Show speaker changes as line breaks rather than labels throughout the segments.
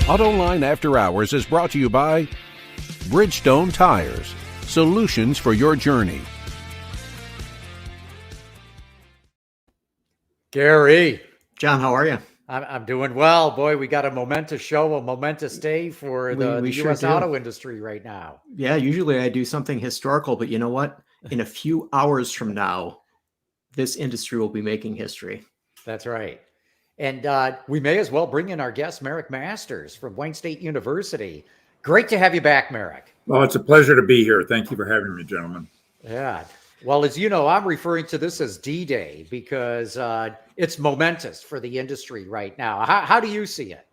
Autoline After Hours is brought to you by Bridgestone Tires, solutions for your journey.
Gary.
John, how are you?
I'm doing well. Boy, we got a momentous show, a momentous day for the
sure
U.S. auto industry right now.
Yeah, usually I do something historical, but you know what? In a few hours from now, this industry will be making history.
That's right. And we may as well bring in our guest, Marick Masters from Wayne State University. Great to have you back, Marick.
Well, it's a pleasure to be here. Thank you for having me, gentlemen.
Yeah. Well, as you know, I'm referring to this as D-Day because it's momentous for the industry right now. How do you see it?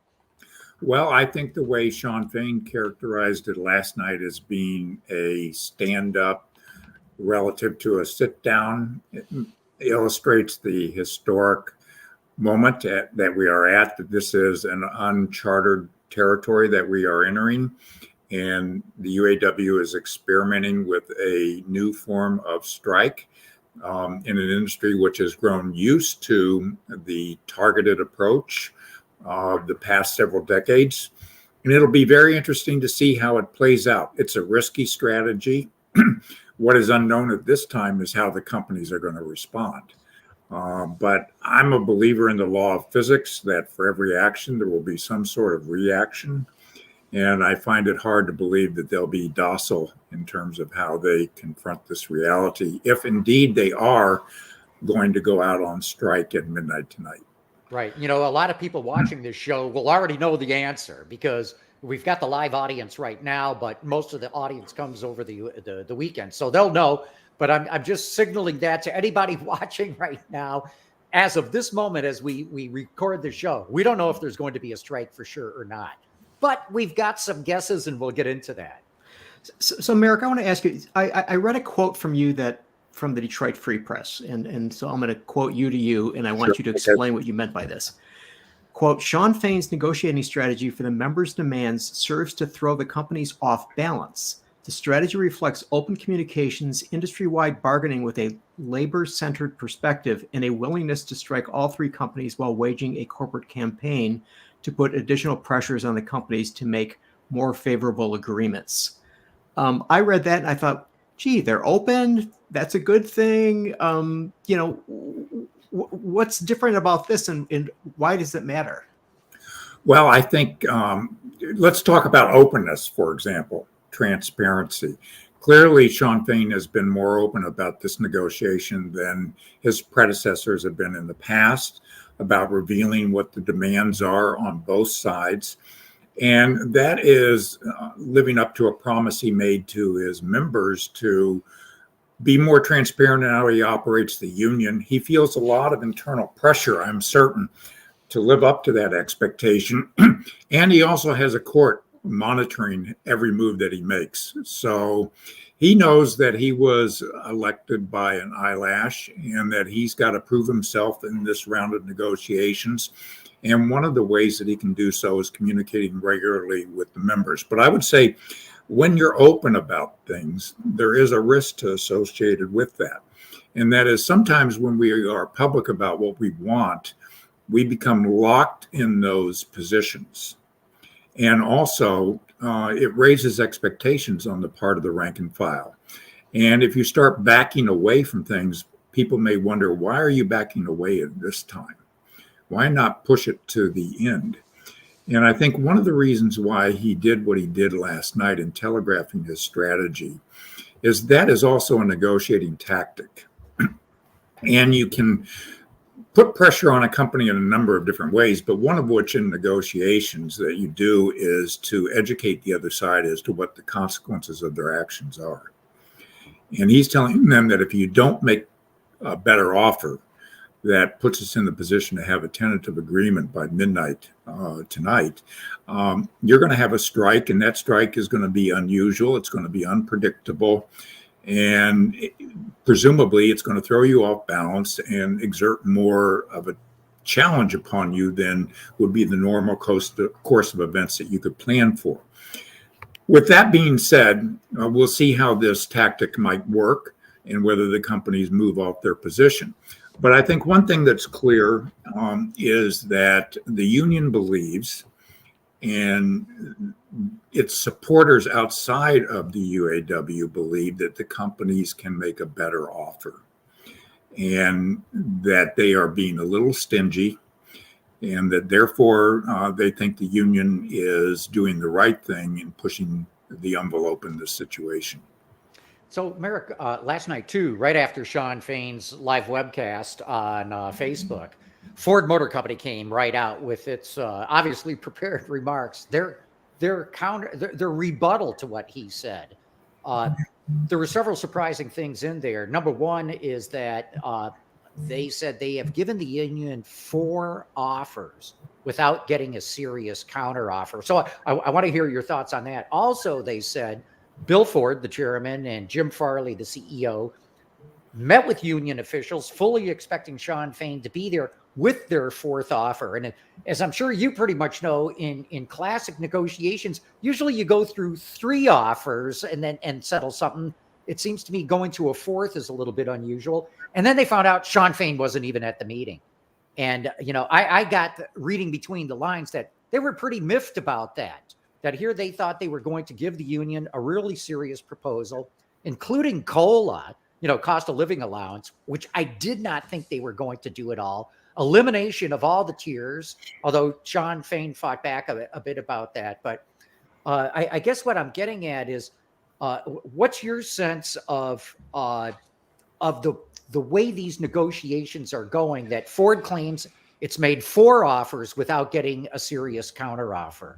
Well, I think the way Sean Fain characterized it last night as being a stand-up relative to a sit-down, it illustrates the historic moment that we are at, that this is an uncharted territory that we are entering. And the UAW is experimenting with a new form of strike in an industry which has grown used to the targeted approach of the past several decades. And it'll be very interesting to see how it plays out. It's a risky strategy. What is unknown at this time is how the companies are going to respond. But I'm a believer in the law of physics that for every action, there will be some sort of reaction. And I find it hard to believe that they'll be docile in terms of how they confront this reality, if indeed they are going to go out on strike at midnight tonight.
Right. You know, a lot of people watching this show will already know the answer because we've got the live audience right now, but most of the audience comes over the weekend. So they'll know, but I'm just signaling that to anybody watching right now. As of this moment, as we record the show, we don't know if there's going to be a strike for sure or not. But we've got some guesses, and we'll get into that.
So Marick, I want to ask you, I read a quote from you from the Detroit Free Press, and so I'm going to quote you to you, and I want you to explain what you meant by this. Quote, Sean Fain's negotiating strategy for the members' demands serves to throw the companies off balance. The strategy reflects open communications, industry-wide bargaining with a labor-centered perspective, and a willingness to strike all three companies while waging a corporate campaign to put additional pressures on the companies to make more favorable agreements. I read that and I thought, gee, they're open. That's a good thing. What's different about this and why does it matter?
Well, I think let's talk about openness, for example, transparency. Clearly, Sean Fain has been more open about this negotiation than his predecessors have been in the past, about revealing what the demands are on both sides. And that is living up to a promise he made to his members to be more transparent in how he operates the union. He feels a lot of internal pressure, I'm certain, to live up to that expectation. And he also has a court monitoring every move that he makes. So he knows that he was elected by an eyelash and that he's got to prove himself in this round of negotiations. And one of the ways that he can do so is communicating regularly with the members. But I would say when you're open about things, there is a risk associated with that. And that is sometimes when we are public about what we want, we become locked in those positions. And also, it raises expectations on the part of the rank and file. And if you start backing away from things, people may wonder, why are you backing away at this time? Why not push it to the end? And I think one of the reasons why he did what he did last night in telegraphing his strategy is that is also a negotiating tactic. And you can put pressure on a company in a number of different ways, but one of which in negotiations that you do is to educate the other side as to what the consequences of their actions are. And he's telling them that if you don't make a better offer that puts us in the position to have a tentative agreement by midnight tonight, you're going to have a strike, and that strike is going to be unusual. It's going to be unpredictable. And presumably it's going to throw you off balance and exert more of a challenge upon you than would be the normal course of events that you could plan for. With that being said, we'll see how this tactic might work and whether the companies move off their position. But I think one thing that's clear is that the union believes And its supporters outside of the UAW believe that the companies can make a better offer and that they are being a little stingy, and that therefore they think the union is doing the right thing in pushing the envelope in this situation.
So, Marick, last night too, right after Shawn Fain's live webcast on Facebook, Ford Motor Company came right out with its obviously prepared remarks. Their rebuttal to what he said. There were several surprising things in there. Number one is that they said they have given the union 4 offers without getting a serious counter offer. So I want to hear your thoughts on that. Also, they said Bill Ford, the chairman, and Jim Farley, the CEO, met with union officials, fully expecting Shawn Fain to be there with their 4th offer. And as I'm sure you pretty much know, in classic negotiations, usually you go through 3 offers and settle something. It seems to me going to a 4th is a little bit unusual. And then they found out Shawn Fain wasn't even at the meeting. And, I got reading between the lines that they were pretty miffed about that here they thought they were going to give the union a really serious proposal, including COLA, cost of living allowance, which I did not think they were going to do at all. Elimination of all the tiers, although Shawn Fain fought back a bit about that. But I guess what I'm getting at is, what's your sense of the way these negotiations are going, that Ford claims it's made 4 offers without getting a serious counteroffer?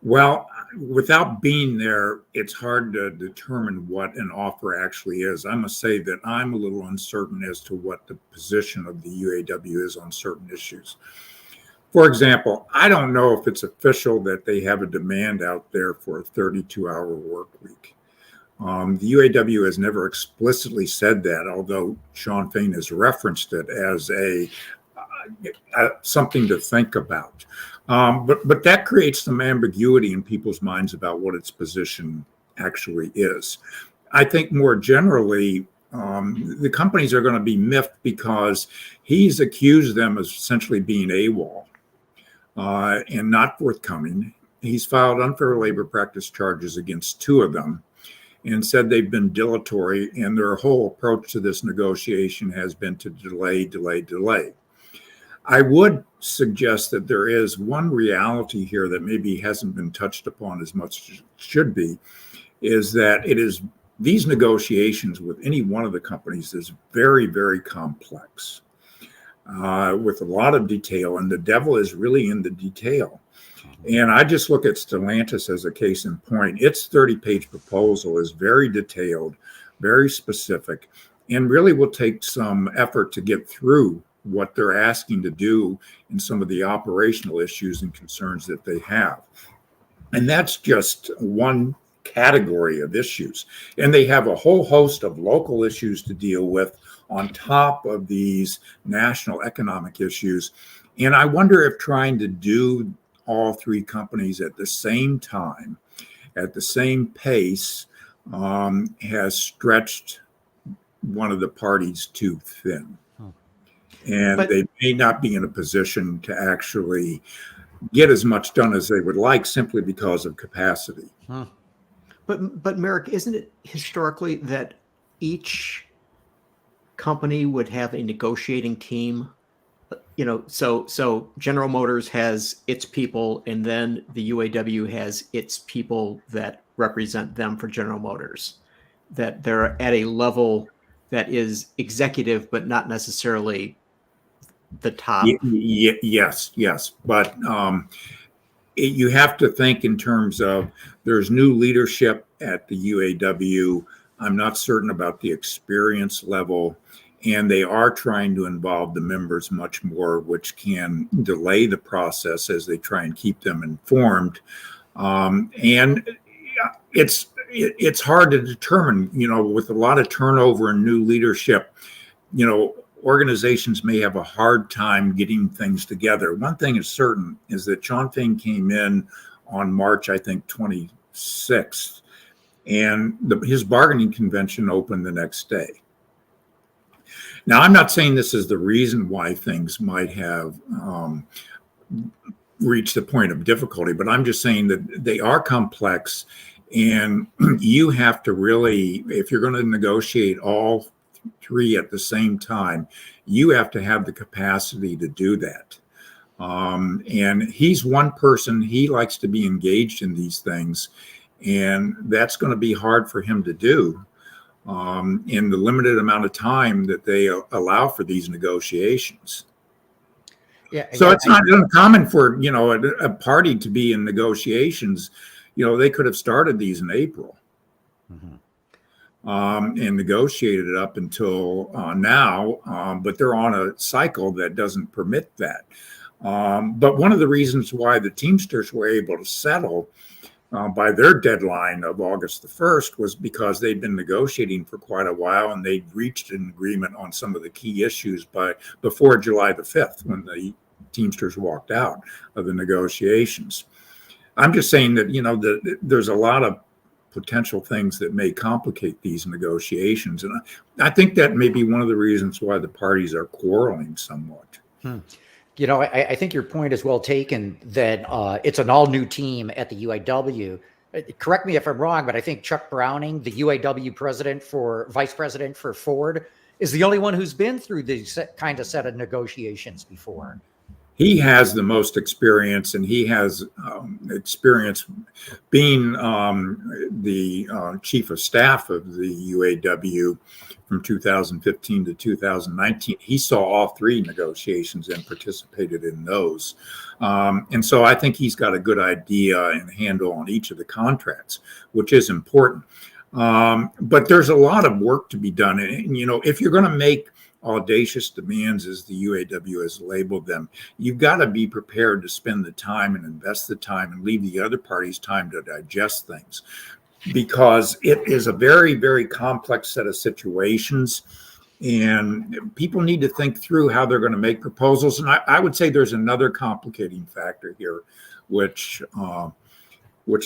Well, without being there, it's hard to determine what an offer actually is. I must say that I'm a little uncertain as to what the position of the UAW is on certain issues. For example, I don't know if it's official that they have a demand out there for a 32-hour work week. The UAW has never explicitly said that, although Shawn Fain has referenced it as something to think about. But that creates some ambiguity in people's minds about what its position actually is. I think more generally, the companies are going to be miffed because he's accused them of essentially being AWOL and not forthcoming. He's filed unfair labor practice charges against 2 of them and said they've been dilatory, and their whole approach to this negotiation has been to delay. I would suggest that there is one reality here that maybe hasn't been touched upon as much as it should be, is that these negotiations with any one of the companies is very, very complex, with a lot of detail, and the devil is really in the detail. And I just look at Stellantis as a case in point. Its 30-page proposal is very detailed, very specific, and really will take some effort to get through what they're asking to do and some of the operational issues and concerns that they have. And that's just one category of issues. And they have a whole host of local issues to deal with on top of these national economic issues. And I wonder if trying to do all 3 companies at the same time, at the same pace, has stretched one of the parties too thin. And they may not be in a position to actually get as much done as they would like simply because of capacity.
But Marick, isn't it historically that each company would have a negotiating team? So General Motors has its people, and then the UAW has its people that represent them for General Motors, that they're at a level that is executive, but not necessarily the top.
Yes. But you have to think in terms of there's new leadership at the UAW. I'm not certain about the experience level, and they are trying to involve the members much more, which can delay the process as they try and keep them informed. And it's hard to determine, with a lot of turnover and new leadership, organizations may have a hard time getting things together. One thing is certain is that Shawn Fain came in on March, I think, 26th, and his bargaining convention opened the next day. Now, I'm not saying this is the reason why things might have reached the point of difficulty, but I'm just saying that they are complex, and you have to really, if you're going to negotiate all three at the same time, you have to have the capacity to do that. And he's one person, he likes to be engaged in these things, and that's going to be hard for him to do in the limited amount of time that they allow for these negotiations.
Yeah.
So it's not uncommon for, a party to be in negotiations. They could have started these in April. And negotiated it up until now, but they're on a cycle that doesn't permit that. But one of the reasons why the Teamsters were able to settle by their deadline of August the 1st was because they'd been negotiating for quite a while, and they'd reached an agreement on some of the key issues before July the 5th, when the Teamsters walked out of the negotiations. I'm just saying that, there's a lot of potential things that may complicate these negotiations. And I think that may be one of the reasons why the parties are quarreling somewhat.
I think your point is well taken that it's an all new team at the UAW. Correct me if I'm wrong, but I think Chuck Browning, the UAW vice president for Ford, is the only one who's been through these kind of set of negotiations before.
He has the most experience, and he has experience being the chief of staff of the UAW from 2015 to 2019. He saw all three negotiations and participated in those. And so I think he's got a good idea and handle on each of the contracts, which is important. But there's a lot of work to be done. And, if you're going to make audacious demands, as the UAW has labeled them, you've got to be prepared to spend the time and invest the time and leave the other parties time to digest things, because it is a very, very complex set of situations, and people need to think through how they're going to make proposals. And I would say there's another complicating factor here, which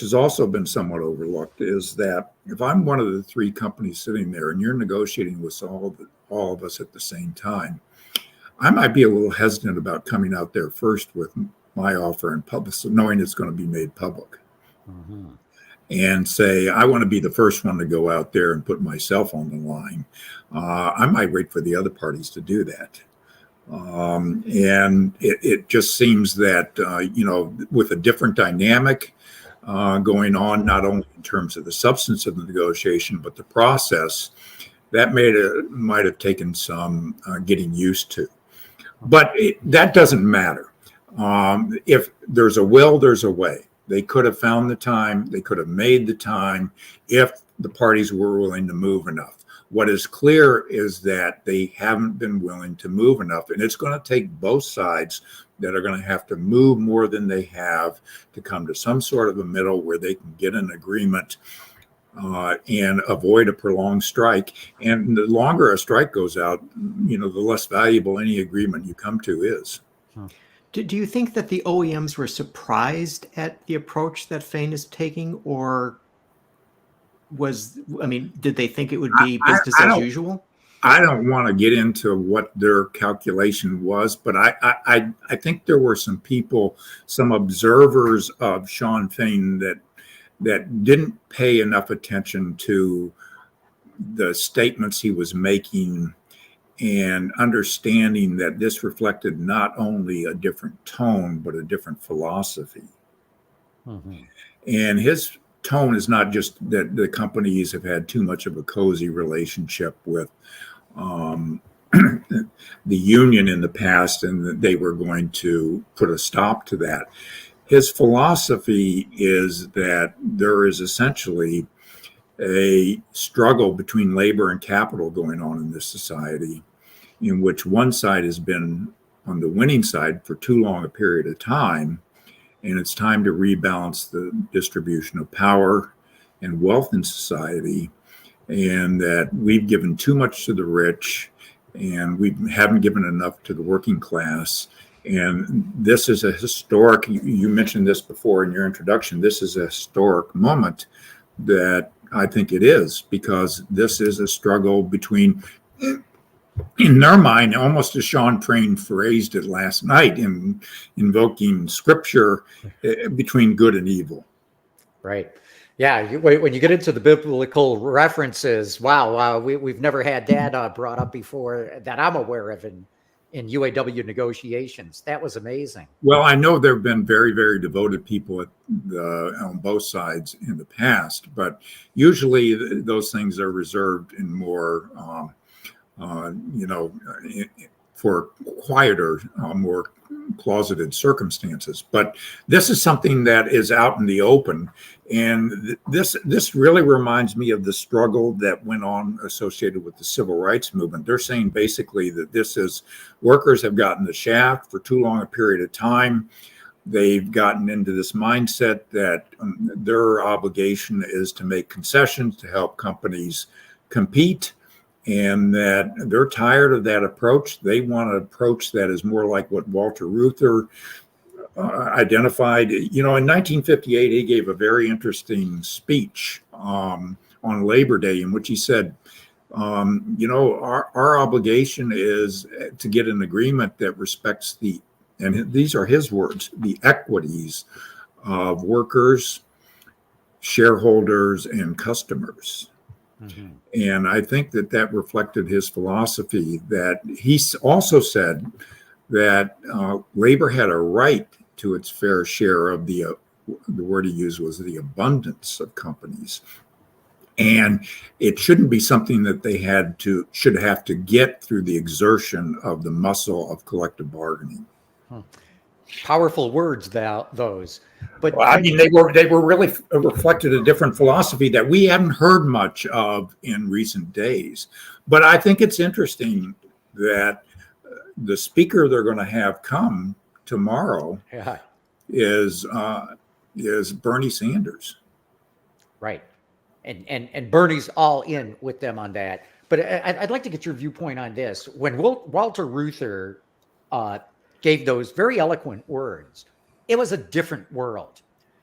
has also been somewhat overlooked, is that if I'm one of the three companies sitting there and you're negotiating with all of us at the same time, I might be a little hesitant about coming out there first with my offer in public, so knowing it's going to be made public. And say, I want to be the first one to go out there and put myself on the line. I might wait for the other parties to do that. And it just seems that, with a different dynamic going on, not only in terms of the substance of the negotiation, but the process, that might have taken some getting used to. But that doesn't matter. If there's a will, there's a way. They could have found the time. They could have made the time if the parties were willing to move enough. What is clear is that they haven't been willing to move enough. And it's going to take both sides that are going to have to move more than they have to come to some sort of a middle where they can get an agreement and avoid a prolonged strike. And the longer a strike goes out, the less valuable any agreement you come to is.
Do you think that the OEMs were surprised at the approach that Fain is taking, or did they think it would be business as usual?
I don't want to get into what their calculation was, but I think there were some people, some observers of Shawn Fain that didn't pay enough attention to the statements he was making, and understanding that this reflected not only a different tone, but a different philosophy. And his tone is not just that the companies have had too much of a cozy relationship with the union in the past, and that they were going to put a stop to that. His philosophy is that there is essentially a struggle between labor and capital going on in this society, in which one side has been on the winning side for too long a period of time, and it's time to rebalance the distribution of power and wealth in society, and that we've given too much to the rich and we haven't given enough to the working class. And this is a historic, you mentioned this before in your introduction, this is a historic moment that I think it is, because this is a struggle between in their mind, almost as Sean Train phrased it last night, in invoking scripture between good and evil.
Right. Yeah. When you get into the biblical references, wow, we've never had that brought up before that I'm aware of in UAW negotiations. That was amazing.
Well, I know there have been very, very devoted people on both sides in the past, but usually those things are reserved in more, for quieter, more closeted circumstances. But this is something that is out in the open, and this really reminds me of the struggle that went on associated with the civil rights movement. They're saying basically that this is workers have gotten the shaft for too long a period of time. They've gotten into this mindset that their obligation is to make concessions to help companies compete, and that they're tired of that approach. They want an approach that is more like what Walter Reuther identified. In 1958, he gave a very interesting speech on Labor Day in which he said, our obligation is to get an agreement that respects and these are his words, the equities of workers, shareholders, and customers. Mm-hmm. And I think that reflected his philosophy, that he also said that labor had a right to its fair share of the word he used was the abundance of companies. And it shouldn't be something that they should have to get through the exertion of the muscle of collective bargaining.
Powerful words, those. But
well, I mean, they were really reflected a different philosophy that we haven't heard much of in recent days. But I think it's interesting that the speaker they're going to have come tomorrow is Bernie Sanders.
Right. And Bernie's all in with them on that. But I'd like to get your viewpoint on this. When Walter Reuther gave those very eloquent words, it was a different world.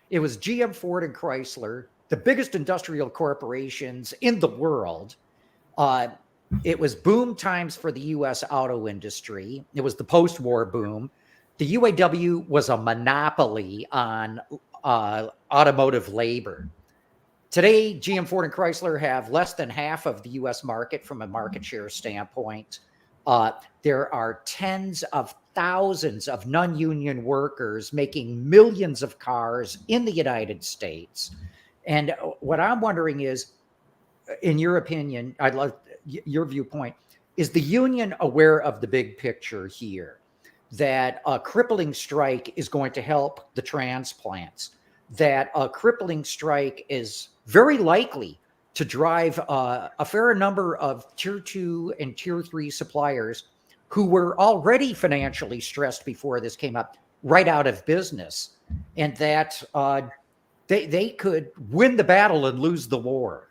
It was GM, Ford, and Chrysler, the biggest industrial corporations in the world. It was boom times for the U.S. auto industry. It was the post-war boom. The UAW was a monopoly on automotive labor. Today, GM, Ford, and Chrysler have less than half of the U.S. market from a market share standpoint. There are tens of thousands of non-union workers making millions of cars in the United States. And what I'm wondering is, in your opinion, I'd love your viewpoint, is the union aware of the big picture here, that a crippling strike is going to help the transplants, that a crippling strike is very likely to drive a fair number of tier 2 and tier 3 suppliers who were already financially stressed before this came up right out of business, and that they could win the battle and lose the war?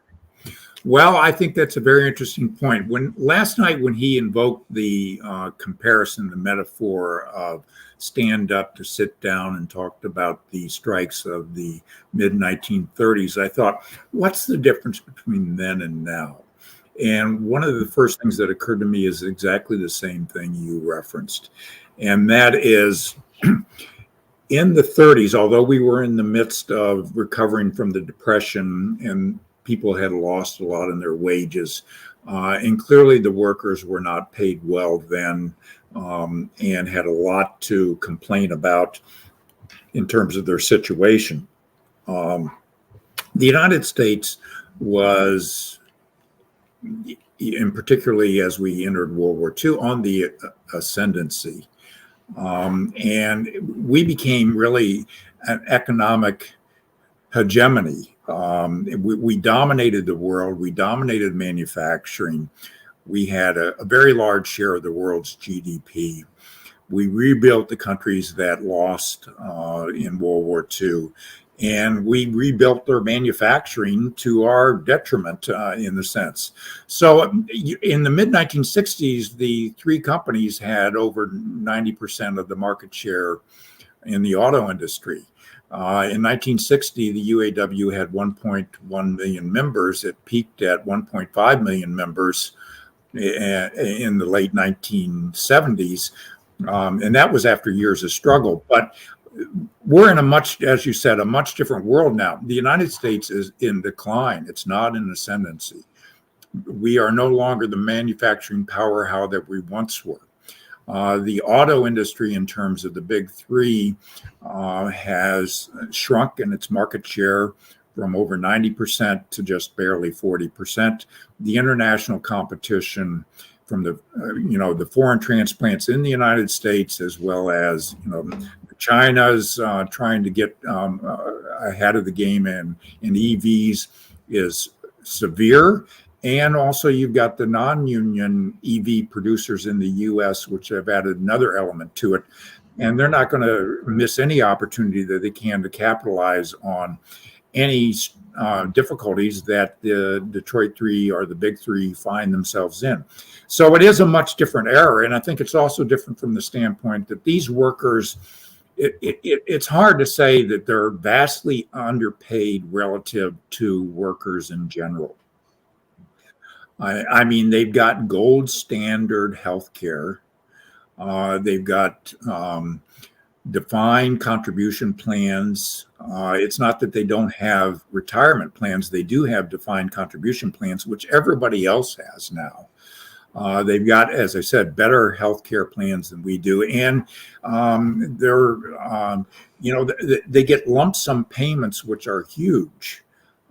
Well, I think that's a very interesting point. Last night when he invoked the comparison, the metaphor of stand up to sit down, and talked about the strikes of the mid-1930s, I thought, what's the difference between then and now? And one of the first things that occurred to me is exactly the same thing you referenced. And that is, in the 30s, although we were in the midst of recovering from the Depression and people had lost a lot in their wages, and clearly the workers were not paid well then, and had a lot to complain about in terms of their situation. The United States was, and particularly as we entered World War II, on the ascendancy. And we became really an economic hegemony. We dominated the world. We dominated manufacturing. We had a very large share of the world's GDP. We rebuilt the countries that lost in World War II. And we rebuilt their manufacturing to our detriment, in a sense. So in the mid-1960s, the three companies had over 90% of the market share in the auto industry. In 1960, the UAW had 1.1 million members. It peaked at 1.5 million members in the late 1970s. And that was after years of struggle. But we're in a much, as you said, a much different world now. The United States is in decline. It's not in ascendancy. We are no longer the manufacturing powerhouse that we once were. The auto industry, in terms of the big three, has shrunk in its market share from over 90% to just barely 40%. The international competition from the foreign transplants in the United States, as well as China's trying to get ahead of the game in EVs, is severe. And also you've got the non-union EV producers in the U.S., which have added another element to it. And they're not going to miss any opportunity that they can to capitalize on any difficulties that the Detroit Three or the Big Three find themselves in. So it is a much different era. And I think it's also different from the standpoint that these workers, it's hard to say that they're vastly underpaid relative to workers in general. I mean, they've got gold standard health care. They've got defined contribution plans. It's not that they don't have retirement plans. They do have defined contribution plans, which everybody else has now. They've got, as I said, better health care plans than we do. And they get lump sum payments, which are huge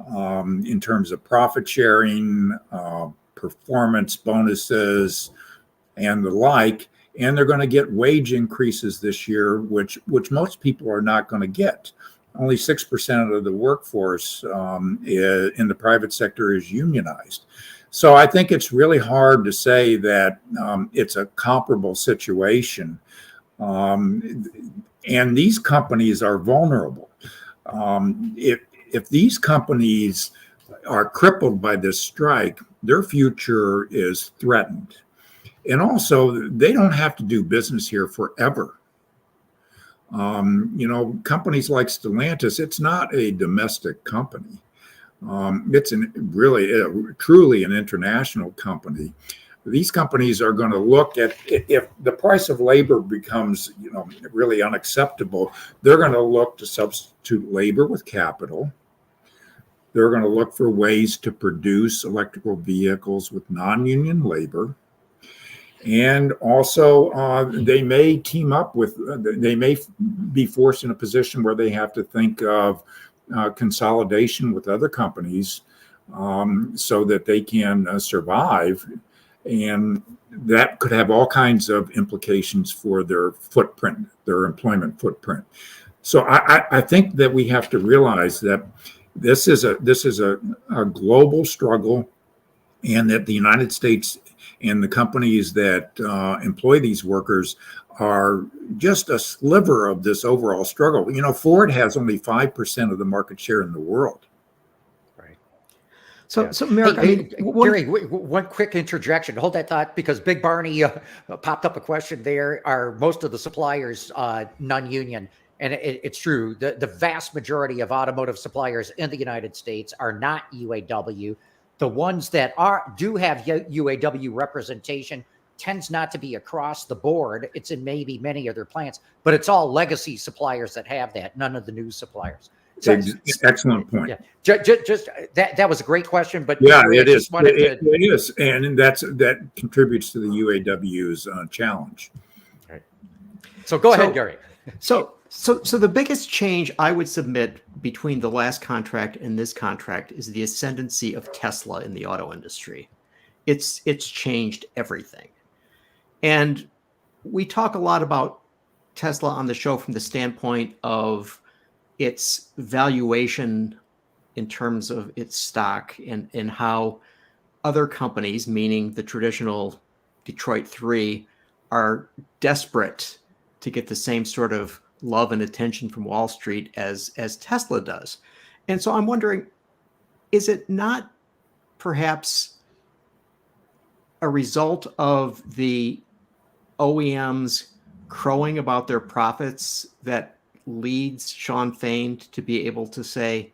in terms of profit sharing, performance bonuses, and the like. And they're going to get wage increases this year, which most people are not going to get. Only 6% of the workforce in the private sector is unionized. So I think it's really hard to say that it's a comparable situation. And these companies are vulnerable. If these companies are crippled by this strike, their future is threatened. And also, they don't have to do business here forever. Companies like Stellantis, it's not a domestic company. It's truly an international company. These companies are going to look at, if the price of labor becomes, really unacceptable, they're going to look to substitute labor with capital. They're going to look for ways to produce electrical vehicles with non-union labor. And also, they may team up they may be forced in a position where they have to think of consolidation with other companies so that they can survive. And that could have all kinds of implications for their footprint, their employment footprint. So I think that we have to realize that this is a global struggle, and that the United States and the companies that employ these workers are just a sliver of this overall struggle. Ford has only 5% of the market share in the world.
Right.
So Marick,
Gary, one quick interjection. Hold that thought, because Big Barney popped up a question there. Are most of the suppliers non-union? And it's true. The vast majority of automotive suppliers in the United States are not UAW. The ones that do have UAW representation tends not to be across the board. It's in maybe many other plants, but it's all legacy suppliers that have that. None of the new suppliers. So,
excellent point.
Yeah, just that was a great question. But
yeah, it is. It is, and that contributes to the UAW's challenge.
Right. So go ahead, Gary.
So the biggest change I would submit between the last contract and this contract is the ascendancy of Tesla in the auto industry. It's changed everything. And we talk a lot about Tesla on the show from the standpoint of its valuation in terms of its stock, and how other companies, meaning the traditional Detroit Three, are desperate to get the same sort of love and attention from Wall Street as Tesla does. And so I'm wondering, is it not perhaps a result of the OEMs crowing about their profits that leads Shawn Fain to be able to say,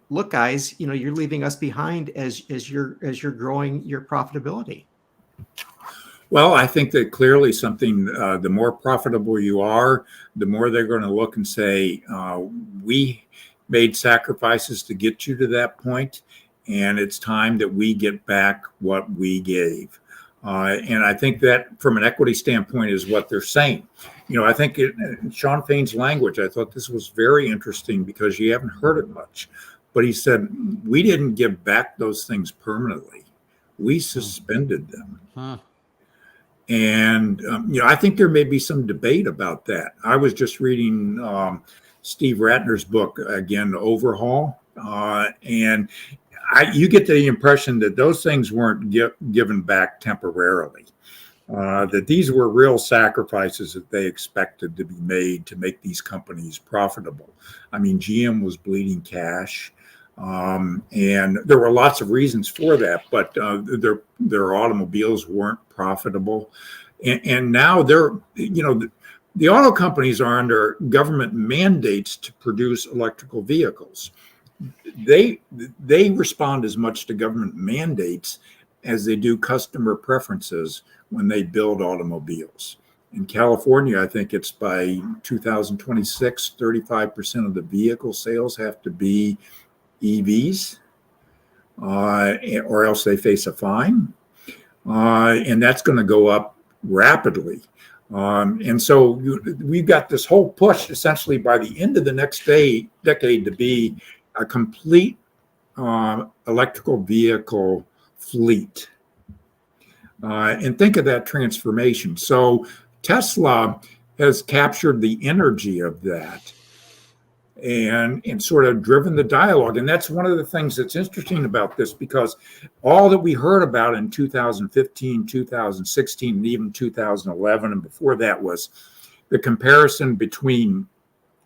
look, guys, you're leaving us behind as you're growing your profitability.
Well, I think that clearly something, the more profitable you are, the more they're going to look and say, we made sacrifices to get you to that point, and it's time that we get back what we gave. And I think that from an equity standpoint is what they're saying. I think Sean Fain's language, I thought this was very interesting because you haven't heard it much. But he said, we didn't give back those things permanently. We suspended them.
Huh.
And, I think there may be some debate about that. I was just reading Steve Ratner's book, again, Overhaul. And you get the impression that those things weren't given back temporarily, that these were real sacrifices that they expected to be made to make these companies profitable. I mean, GM was bleeding cash. And there were lots of reasons for that, but their automobiles weren't profitable. And now the auto companies are under government mandates to produce electrical vehicles. They respond as much to government mandates as they do customer preferences when they build automobiles. In California, I think it's by 2026, 35% of the vehicle sales have to be EVs, or else they face a fine. And that's going to go up rapidly. And so we've got this whole push essentially by the end of the next decade to be a complete electrical vehicle fleet. And think of that transformation. So Tesla has captured the energy of that and sort of driven the dialogue. And that's one of the things that's interesting about this, because all that we heard about in 2015, 2016, and even 2011, and before that, was the comparison between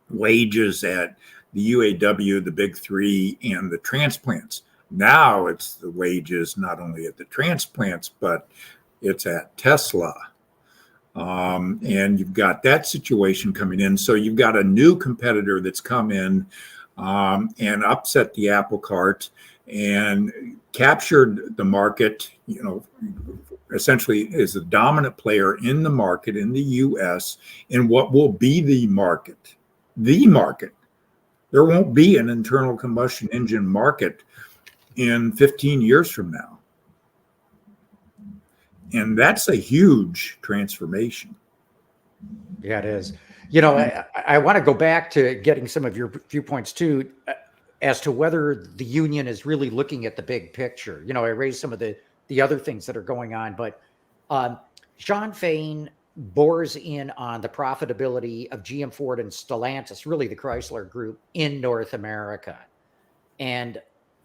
wages at the UAW, the big three, and the transplants. Now it's the wages not only at the transplants, but it's at Tesla. And you've got that situation coming in. So you've got a new competitor that's come in and upset the apple cart and captured the market, essentially is a dominant player in the market in the US in what will be the market. There won't be an internal combustion engine market in 15 years from now. And that's a huge transformation.
Yeah, it is. I want to go back to getting some of your viewpoints too, as to whether the union is really looking at the big picture. I raised some of the other things that are going on, but Sean Fain bores in on the profitability of GM, Ford, and Stellantis, really the Chrysler Group in North America. And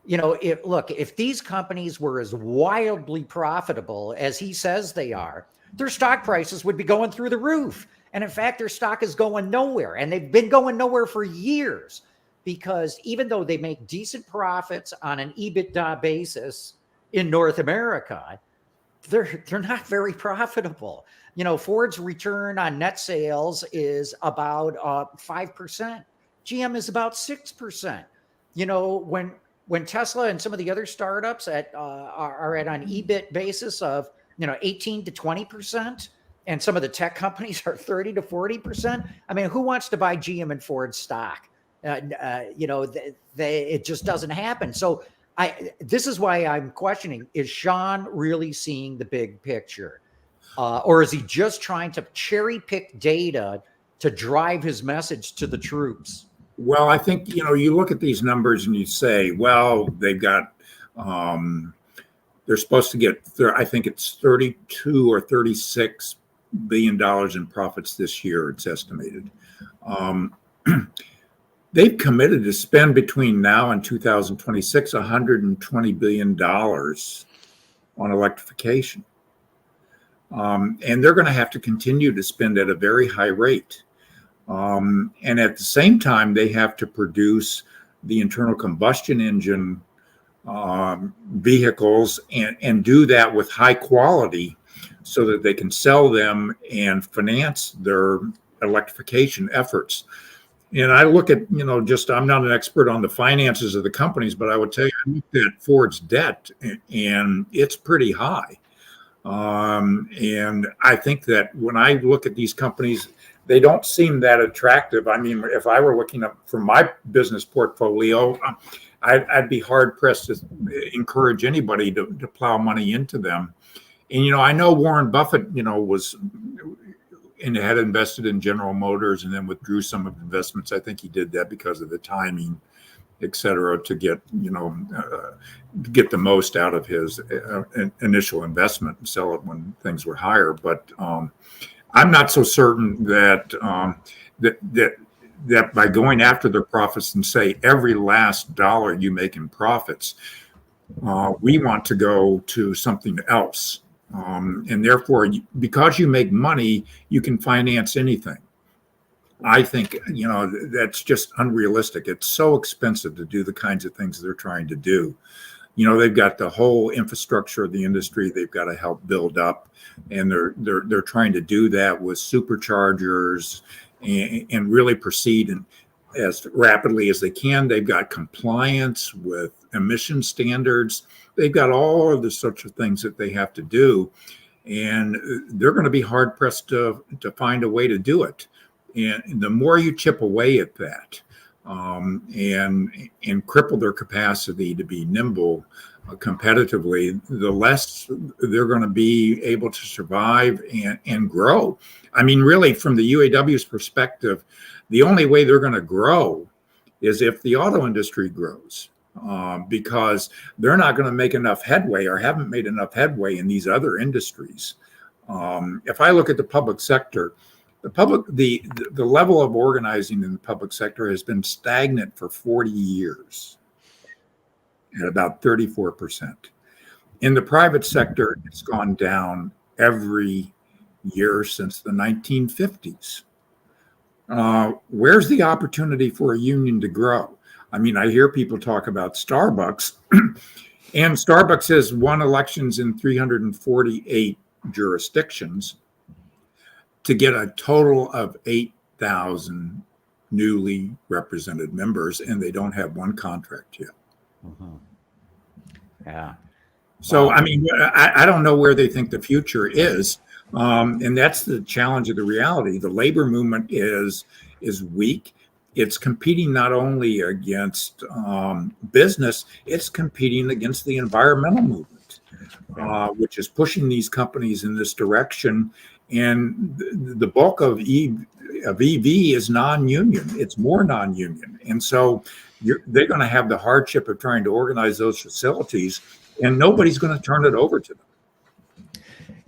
if these companies were as wildly profitable as he says they are, their stock prices would be going through the roof. And in fact, their stock is going nowhere. And they've been going nowhere for years, because even though they make decent profits on an EBITDA basis in North America, they're not very profitable. Ford's return on net sales is about 5%. GM is about 6%. When Tesla and some of the other startups are at an EBIT basis of 18 to 20%, and some of the tech companies are 30 to 40%. I mean, who wants to buy GM and Ford stock? It just doesn't happen. So this is why I'm questioning: is Sean really seeing the big picture, or is he just trying to cherry pick data to drive his message to the troops?
Well, I think, you look at these numbers and you say, well, they've got, they're supposed to get, I think it's $32 or $36 billion in profits this year, it's estimated. They've committed to spend between now and 2026, $120 billion on electrification. And they're going to have to continue to spend at a very high rate. And at the same time, they have to produce the internal combustion engine vehicles and do that with high quality so that they can sell them and finance their electrification efforts. And I look at, just I'm not an expert on the finances of the companies, but I would tell you, I looked at Ford's debt and it's pretty high. And I think that when I look at these companies, they don't seem that attractive. I mean, if I were looking up for my business portfolio, I'd be hard pressed to encourage anybody to plow money into them. And, I know Warren Buffett, was and had invested in General Motors and then withdrew some of the investments. I think he did that because of the timing, et cetera, to get, get the most out of his initial investment and sell it when things were higher. But I'm not so certain that that by going after their profits and say every last dollar you make in profits, we want to go to something else. And therefore, because you make money, you can finance anything. I think, that's just unrealistic. It's so expensive to do the kinds of things they're trying to do. They've got the whole infrastructure of the industry they've got to help build up, and they're trying to do that with superchargers and really proceed as rapidly as they can. They've got compliance with emission standards. They've got all of the sorts of things that they have to do, and they're going to be hard pressed to find a way to do it. And the more you chip away at that, and cripple their capacity to be nimble competitively, the less they're going to be able to survive and grow. I mean, really, from the UAW's perspective, the only way they're going to grow is if the auto industry grows, because they're not going to make enough headway or haven't made enough headway in these other industries. If I look at the public sector, the level of organizing in the public sector has been stagnant for 40 years at about 34%. In the private sector, it's gone down every year since the 1950s. Where's the opportunity for a union to grow? I mean, I hear people talk about Starbucks, and Starbucks has won elections in 348 jurisdictions to get a total of 8,000 newly represented members, and they don't have one contract yet.
Mm-hmm. Yeah.
So, I mean, I don't know where they think the future is. And that's the challenge of the reality. The labor movement is weak. It's competing not only against business, it's competing against the environmental movement, which is pushing these companies in this direction. And the bulk of EV is non-union. It's more non-union. And so they're going to have the hardship of trying to organize those facilities, and nobody's going to turn it over to them.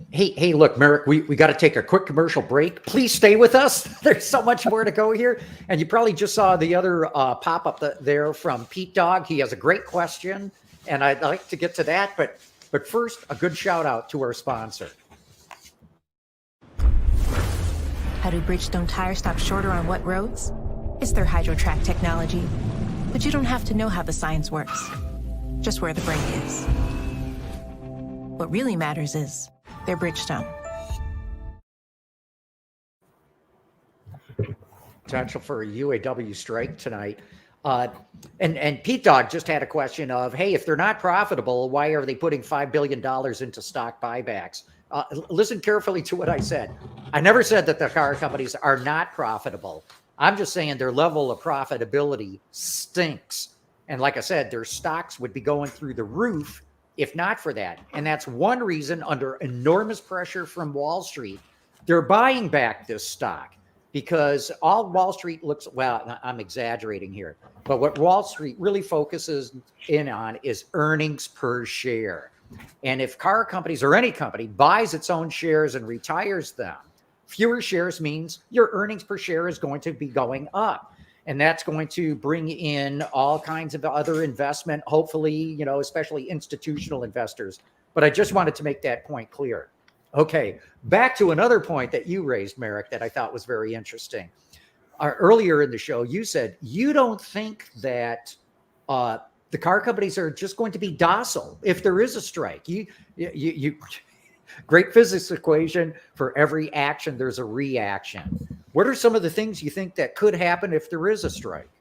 Hey, look, Marick, we got to take a quick commercial break. Please stay with us. There's so much more to go here. And you probably just saw the other pop-up there from Pete Dog. He has a great question, and I'd like to get to that. But first, a good shout out to our sponsor.
How do Bridgestone tires stop shorter on wet roads? It's their HydroTrack technology. But you don't have to know how the science works, just where the brake is. What really matters is they're Bridgestone.
Potential for a UAW strike tonight. And Pete Dog just had a question of, hey, if they're not profitable, why are they putting $5 billion into stock buybacks? Listen carefully to what I said. I never said that the car companies are not profitable. I'm just saying their level of profitability stinks. And like I said, their stocks would be going through the roof if not for that. And that's one reason, under enormous pressure from Wall Street, they're buying back this stock, because all Wall Street looks, well, I'm exaggerating here, but what Wall Street really focuses in on is earnings per share. And if car companies or any company buys its own shares and retires them, fewer shares means your earnings per share is going to be going up. And that's going to bring in all kinds of other investment, hopefully, especially institutional investors. But I just wanted to make that point clear. Okay, back to another point that you raised, Marick, that I thought was very interesting. Earlier in the show, you said you don't think that the car companies are just going to be docile if there is a strike. You great physics equation: for every action, there's a reaction. What are some of the things you think that could happen if there is a strike?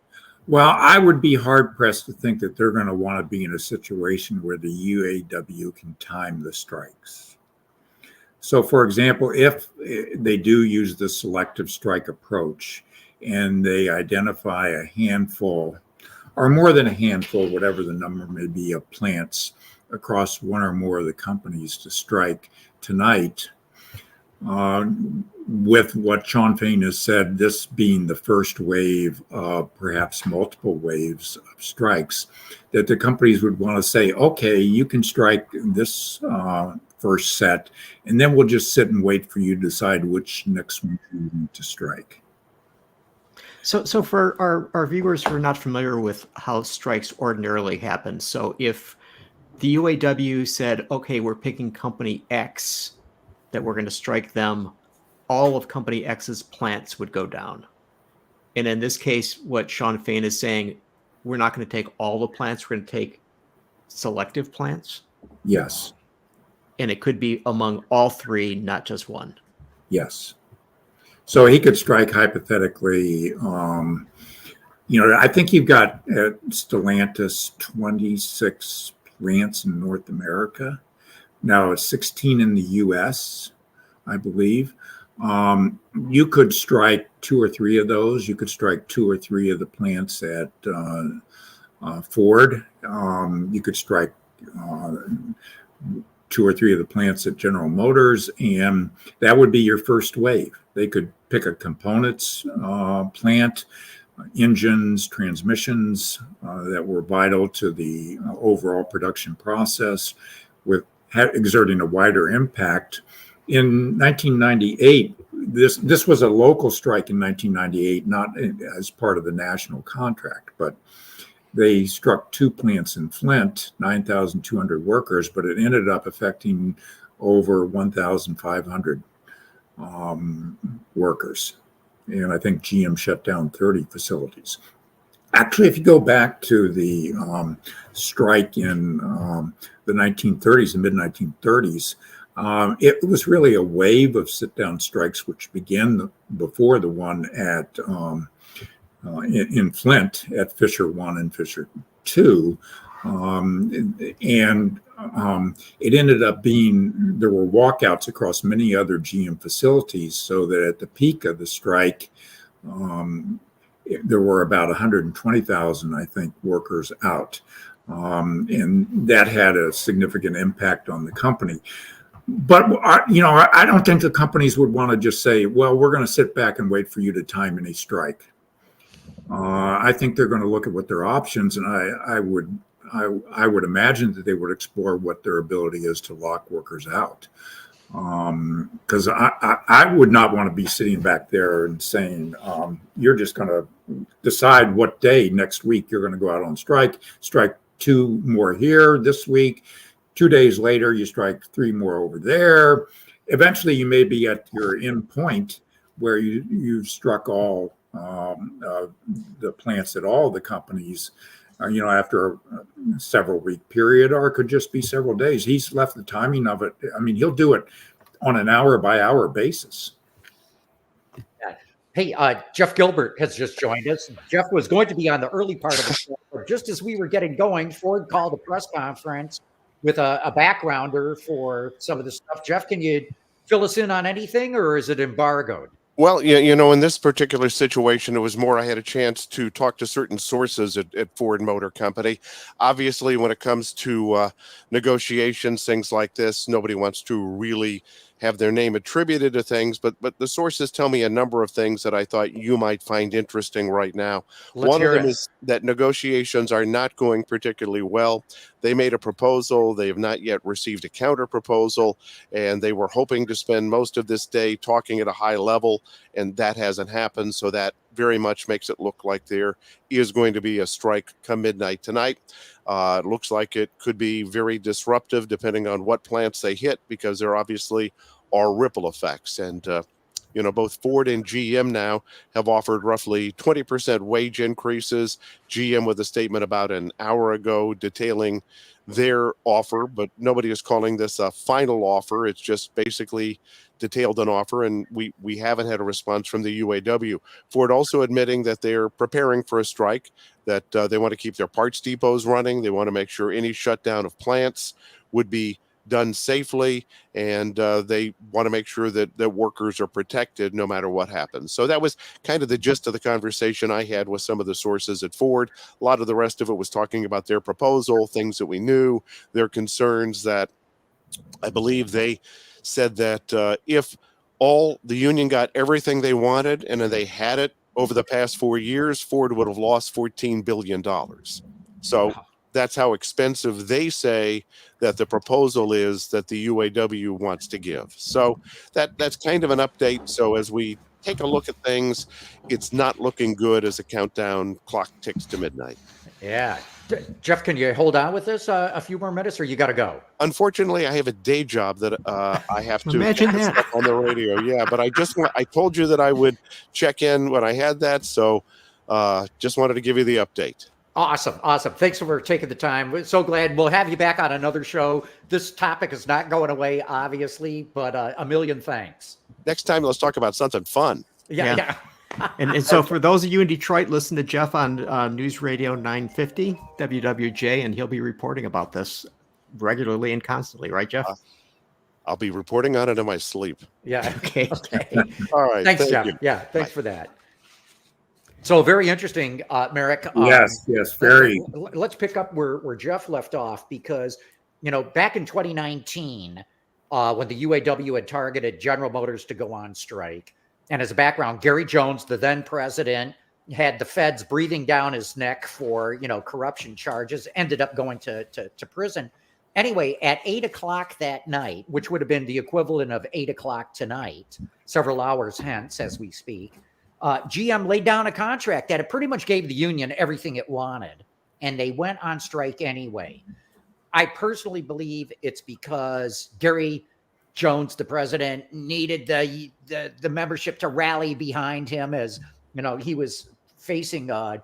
Well, I would be hard pressed to think that they're going to want to be in a situation where the UAW can time the strikes. So, for example, if they do use the selective strike approach and they identify a handful or more than a handful, whatever the number may be, of plants across one or more of the companies to strike tonight, with what Sean Fain has said, this being the first wave of perhaps multiple waves of strikes, that the companies would want to say, okay, you can strike this first set, and then we'll just sit and wait for you to decide which next one you need to strike.
So for our viewers who are not familiar with how strikes ordinarily happen, so if the UAW said, okay, we're picking company X, that we're going to strike them, all of company X's plants would go down. And in this case, what Sean Fain is saying, we're not going to take all the plants, we're going to take selective plants.
Yes.
And it could be among all three, not just one.
Yes. So he could strike hypothetically, I think you've got at Stellantis 26 plants in North America. Now it's 16 in the US, I believe. You could strike 2 or 3 of those. You could strike 2 or 3 of the plants at Ford. You could strike 2 or 3 of the plants at General Motors, and that would be your first wave. They could pick a components plant, engines, transmissions that were vital to the overall production process, with exerting a wider impact. In 1998, this was a local strike in 1998, not as part of the national contract, but they struck 2 plants in Flint, 9,200 workers, but it ended up affecting over 1,500 workers. And I think GM shut down 30 facilities. Actually, if you go back to the strike in the 1930s and mid-1930s, it was really a wave of sit-down strikes, which began before the one at in Flint at Fisher 1 and Fisher 2. It ended up being, there were walkouts across many other GM facilities, so that at the peak of the strike, there were about 120,000, I think, workers out. And that had a significant impact on the company. But, I don't think the companies would want to just say, well, we're going to sit back and wait for you to time any strike. I think they're going to look at what their options, and I would imagine that they would explore what their ability is to lock workers out. Because I would not want to be sitting back there and saying, you're just going to decide what day next week you're going to go out on strike 2 more here this week. 2 days later, you strike 3 more over there. Eventually, you may be at your end point where you've struck all the plants at all the companies, after a several week period, or it could just be several days. He's left the timing of it. I mean, he'll do it on an hour by hour basis.
Hey, Jeff Gilbert has just joined us. Jeff was going to be on the early part of the show, but just as we were getting going, Ford called a press conference with a backgrounder for some of the stuff. Jeff, can you fill us in on anything, or is it embargoed?
Well, in this particular situation, it was more I had a chance to talk to certain sources at Ford Motor Company. Obviously, when it comes to negotiations, things like this, nobody wants to really have their name attributed to things, but the sources tell me a number of things that I thought you might find interesting right now. One of them is that negotiations are not going particularly well. They made a proposal. They have not yet received a counter proposal, and they were hoping to spend most of this day talking at a high level, and that hasn't happened. So that very much makes it look like there is going to be a strike come midnight tonight. It looks like it could be very disruptive depending on what plants they hit, because there obviously are ripple effects. And, both Ford and GM now have offered roughly 20% wage increases. GM with a statement about an hour ago detailing their offer, but nobody is calling this a final offer. It's just basically detailed an offer, and we haven't had a response from the UAW. Ford also admitting that they're preparing for a strike, that they want to keep their parts depots running. They want to make sure any shutdown of plants would be done safely, and they want to make sure that workers are protected no matter what happens. So that was kind of the gist of the conversation I had with some of the sources at Ford. A lot of the rest of it was talking about their proposal, things that we knew, their concerns. That I believe they said that if all the union got everything they wanted and they had it over the past 4 years, Ford would have lost $14 billion. So that's how expensive they say that the proposal is that the UAW wants to give. So that's kind of an update. So as we take a look at things, it's not looking good as the countdown clock ticks to midnight.
Yeah. Jeff, can you hold on with us a few more minutes, or you got to go?
Unfortunately, I have a day job that I have to
Imagine that.
stuff on the radio. Yeah, but I told you that I would check in when I had that. So just wanted to give you the update.
Awesome. Thanks for taking the time. We're so glad we'll have you back on another show. This topic is not going away, obviously, but a million thanks.
Next time, let's talk about something fun.
Yeah.
And so for those of you in Detroit, listen to Jeff on Newsradio 950 WWJ, and he'll be reporting about this regularly and constantly, right, Jeff?
I'll be reporting on it in my sleep.
Yeah.
Okay.
All right.
Thanks, Jeff.
You.
Yeah. Thanks for that. So very interesting, Marick.
Yes, very.
Let's pick up where Jeff left off, because, back in 2019, when the UAW had targeted General Motors to go on strike, and as a background, Gary Jones, the then president, had the feds breathing down his neck for, corruption charges, ended up going to prison. Anyway, at 8:00 that night, which would have been the equivalent of 8:00 tonight, several hours hence as we speak, GM laid down a contract that it pretty much gave the union everything it wanted, and they went on strike anyway. I personally believe it's because Gary Jones, the president, needed the membership to rally behind him, as he was facing a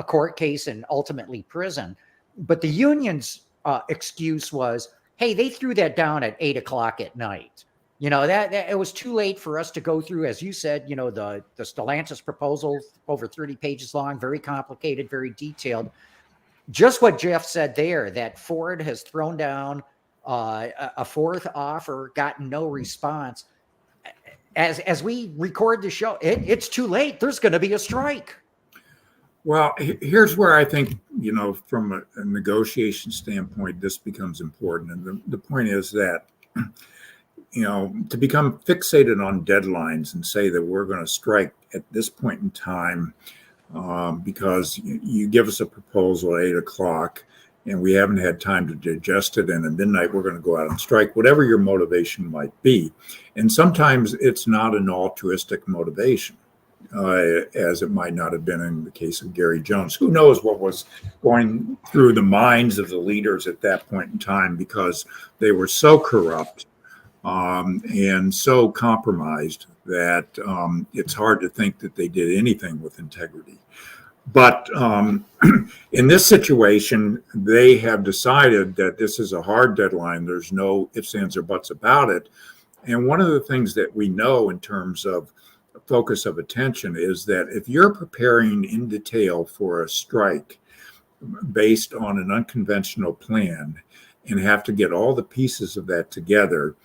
court case and ultimately prison. But the union's excuse was, hey, they threw that down at 8:00 at night. That it was too late for us to go through, as you said, the Stellantis proposal, over 30 pages long, very complicated, very detailed. Just what Jeff said there, that Ford has thrown down a fourth offer, gotten no response. As we record the show, it's too late. There's going to be a strike.
Well, here's where I think, from a negotiation standpoint, this becomes important. And the point is that, to become fixated on deadlines and say that we're going to strike at this point in time because you give us a proposal at 8:00 and we haven't had time to digest it, and at midnight we're going to go out and strike, whatever your motivation might be. And sometimes it's not an altruistic motivation, as it might not have been in the case of Gary Jones. Who knows what was going through the minds of the leaders at that point in time, because they were so corrupt and so compromised that it's hard to think that they did anything with integrity. But in this situation, they have decided that this is a hard deadline. There's no ifs, ands, or buts about it. And one of the things that we know in terms of focus of attention is that if you're preparing in detail for a strike based on an unconventional plan and have to get all the pieces of that together,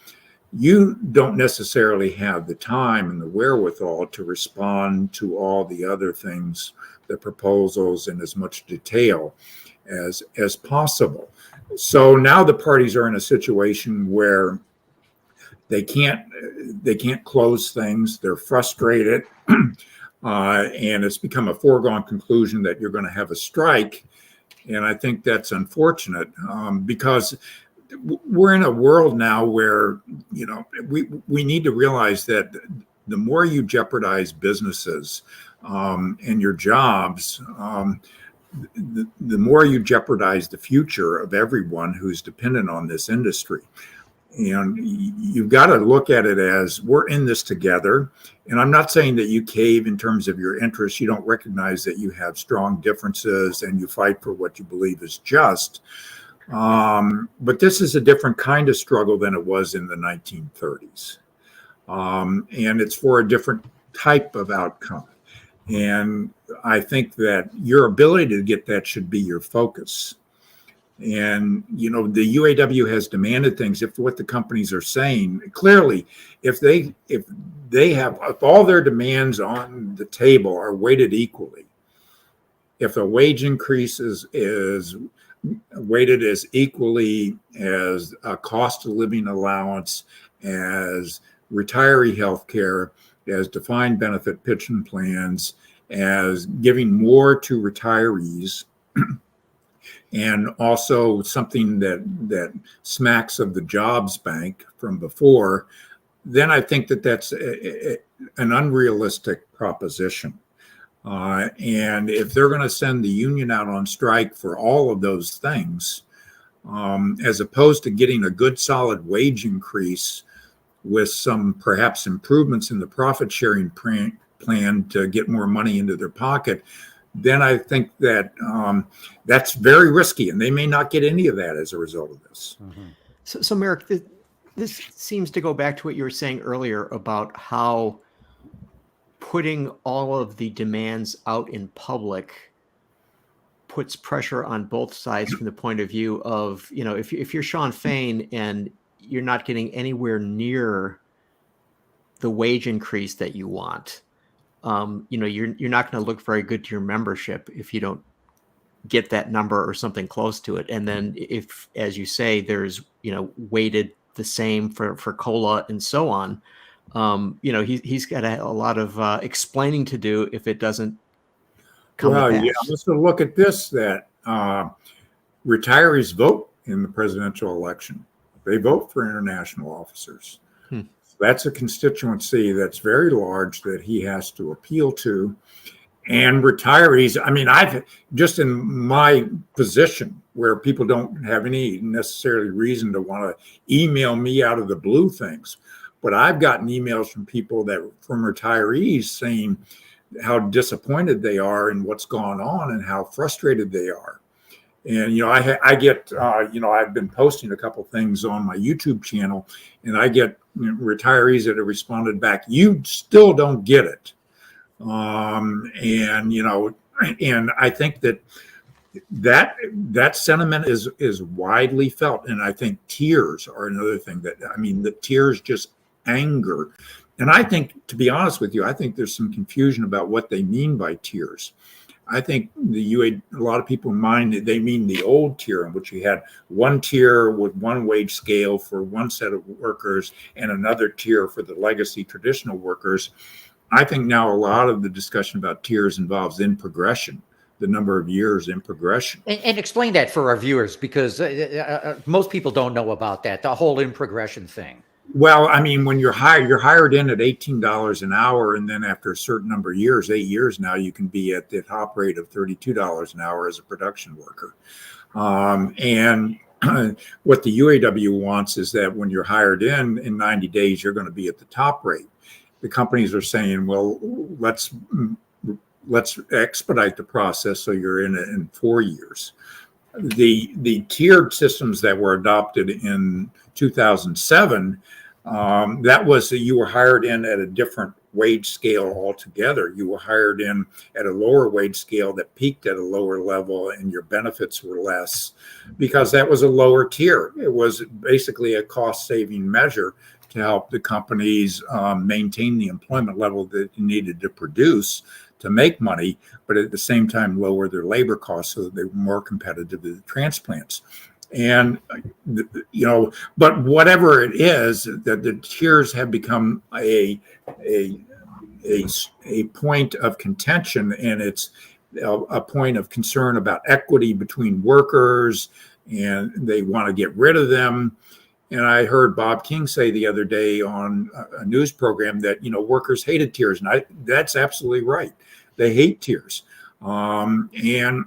you don't necessarily have the time and the wherewithal to respond to all the other things, the proposals, in as much detail as possible. So now the parties are in a situation where they can't close things. They're frustrated, and it's become a foregone conclusion that you're going to have a strike. And I think that's unfortunate because we're in a world now where we need to realize that the more you jeopardize businesses and your jobs, the more you jeopardize the future of everyone who's dependent on this industry. And you've got to look at it as we're in this together. And I'm not saying that you cave in terms of your interests. You don't recognize that you have strong differences and you fight for what you believe is just. But this is a different kind of struggle than it was in the 1930s. and it's for a different type of outcome. And I think that your ability to get that should be your focus. And, you know, the UAW has demanded things. If what the companies are saying, clearly, if all their demands on the table are weighted equally, if a wage increase is weighted as equally as a cost of living allowance, as retiree health care, as defined benefit pension plans, as giving more to retirees, and also something that smacks of the jobs bank from before, then I think that's an unrealistic proposition. And if they're going to send the union out on strike for all of those things, as opposed to getting a good solid wage increase with some perhaps improvements in the profit sharing plan to get more money into their pocket, then I think that that's very risky, and they may not get any of that as a result of this.
Mm-hmm. So Marick, this seems to go back to what you were saying earlier about how putting all of the demands out in public puts pressure on both sides from the point of view of, you know, if you're Sean Fain and you're not getting anywhere near the wage increase that you want, you know, you're not going to look very good to your membership if you don't get that number or something close to it. And then if, as you say, there's, you know, weighted the same for COLA and so on, you know, he's got a lot of explaining to do if it doesn't come to pass.
Yeah, let's look at this, that retirees vote in the presidential election. They vote for international officers. That's a constituency that's very large that he has to appeal to. And retirees, I mean, I've just in my position where people don't have any necessarily reason to want to email me out of the blue things, but I've gotten emails from people from retirees saying how disappointed they are in what's gone on and how frustrated they are. And, you know, I get, you know, I've been posting a couple things on my YouTube channel, and I get retirees that have responded back, "You still don't get it." And, you know, and I think that sentiment is widely felt. And I think tears are another thing the tears just anger. And I think, to be honest with you, I think there's some confusion about what they mean by tiers. I think a lot of people mind that they mean the old tier, in which you had one tier with one wage scale for one set of workers and another tier for the legacy traditional workers. I think now a lot of the discussion about tiers involves in progression, the number of years in progression.
And explain that for our viewers, because most people don't know about that, the whole in progression thing.
Well, I mean, when you're hired in at $18 an hour, and then after a certain number of years, 8 years now, you can be at the top rate of $32 an hour as a production worker. And what the UAW wants is that when you're hired in 90 days, you're going to be at the top rate. The companies are saying, well, let's expedite the process so you're in it in 4 years. The tiered systems that were adopted in 2007, that was that you were hired in at a different wage scale altogether. You were hired in at a lower wage scale that peaked at a lower level, and your benefits were less because that was a lower tier. It was basically a cost-saving measure to help the companies maintain the employment level that they needed to produce to make money, but at the same time lower their labor costs so that they were more competitive with the transplants. And, you know, but whatever it is, that the tiers have become a point of contention, and it's a point of concern about equity between workers, and they want to get rid of them. And I heard Bob King say the other day on a news program that, you know, workers hated tiers. And that's absolutely right. They hate tiers. And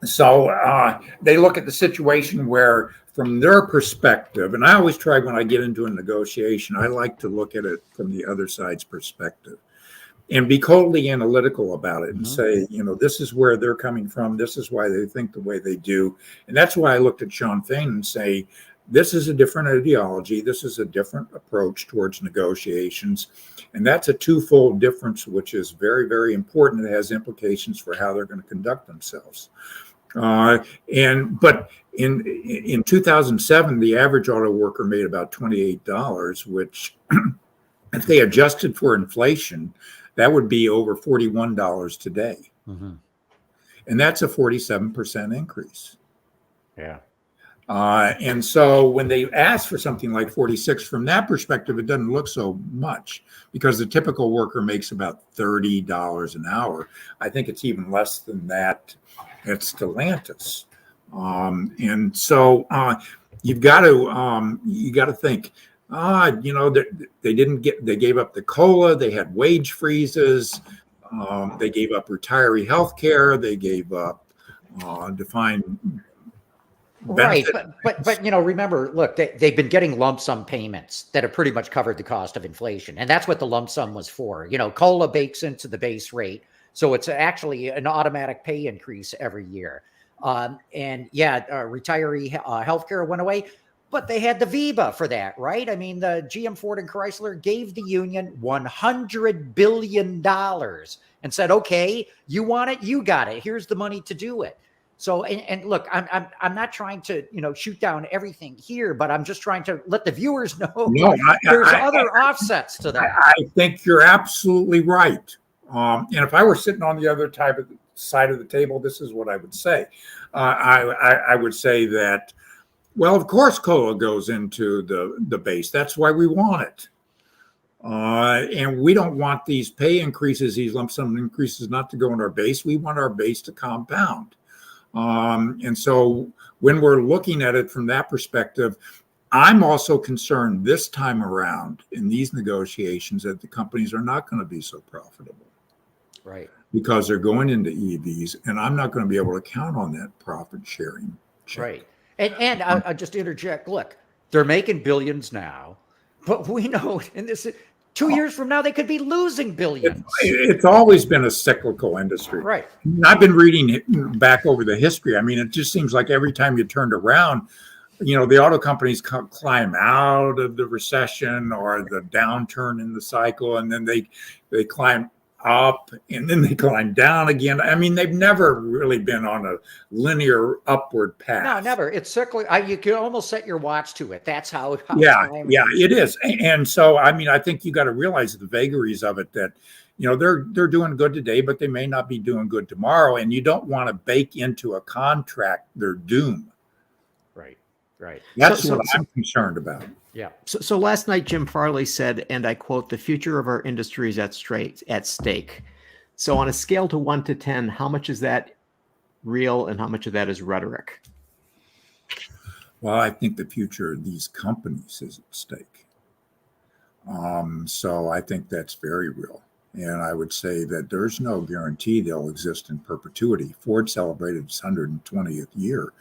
so they look at the situation where, from their perspective, and I always try when I get into a negotiation, I like to look at it from the other side's perspective and be coldly analytical about it and say, you know, this is where they're coming from. This is why they think the way they do. And that's why I looked at Sean Fain and say, This is a different ideology. This is a different approach towards negotiations. And that's a twofold difference, which is very, very important. It has implications for how they're going to conduct themselves. But in 2007, the average auto worker made about $28, which if they adjusted for inflation, that would be over $41 today.
Mm-hmm.
And that's a 47% increase.
Yeah.
And so when they ask for something like 46, from that perspective, it doesn't look so much because the typical worker makes about $30 an hour. I think it's even less than that at Stellantis. And so you got to think, they gave up the COLA, they had wage freezes, they gave up retiree health care, they gave up defined
Right,
benefit.
but remember, look, they've been getting lump sum payments that have pretty much covered the cost of inflation, and that's what the lump sum was for. COLA bakes into the base rate, so it's actually an automatic pay increase every year. Retiree healthcare went away, but they had the VIBA for that, right? I mean, the GM, Ford, and Chrysler gave the union $100 billion and said, "Okay, you want it, you got it. Here's the money to do it." So, and look, I'm not trying to, shoot down everything here, but I'm just trying to let the viewers know there's other offsets to that.
I think you're absolutely right. And if I were sitting on the other side of the table, this is what I would say. I would say that, well, of course, COLA goes into the base. That's why we want it. And we don't want these pay increases, these lump sum increases, not to go in our base. We want our base to compound. And so when we're looking at it from that perspective, I'm also concerned this time around in these negotiations that the companies are not going to be so profitable.
Right.
Because they're going into EVs, and I'm not going to be able to count on that profit sharing.
Right. And I'll just interject. Look, they're making billions now, but we know in this 2 years from now, they could be losing billions.
It's always been a cyclical industry.
Right.
I've been reading back over the history. I mean, it just seems like every time you turned around, the auto companies climb out of the recession or the downturn in the cycle, and then they climb up and then they climb down again. I mean, they've never really been on a linear upward path.
No, never. It's cyclical. You can almost set your watch to it. That's how
it is. And so, I mean, I think you got to realize the vagaries of it, that they're doing good today, but they may not be doing good tomorrow, and you don't want to bake into a contract their doom.
Right.
That's what I'm concerned about.
Yeah.
So last night, Jim Farley said, and I quote, "The future of our industry is at stake." So on a scale to 1 to 10, how much is that real and how much of that is rhetoric?
Well, I think the future of these companies is at stake. So I think that's very real. And I would say that there's no guarantee they'll exist in perpetuity. Ford celebrated its 120th year,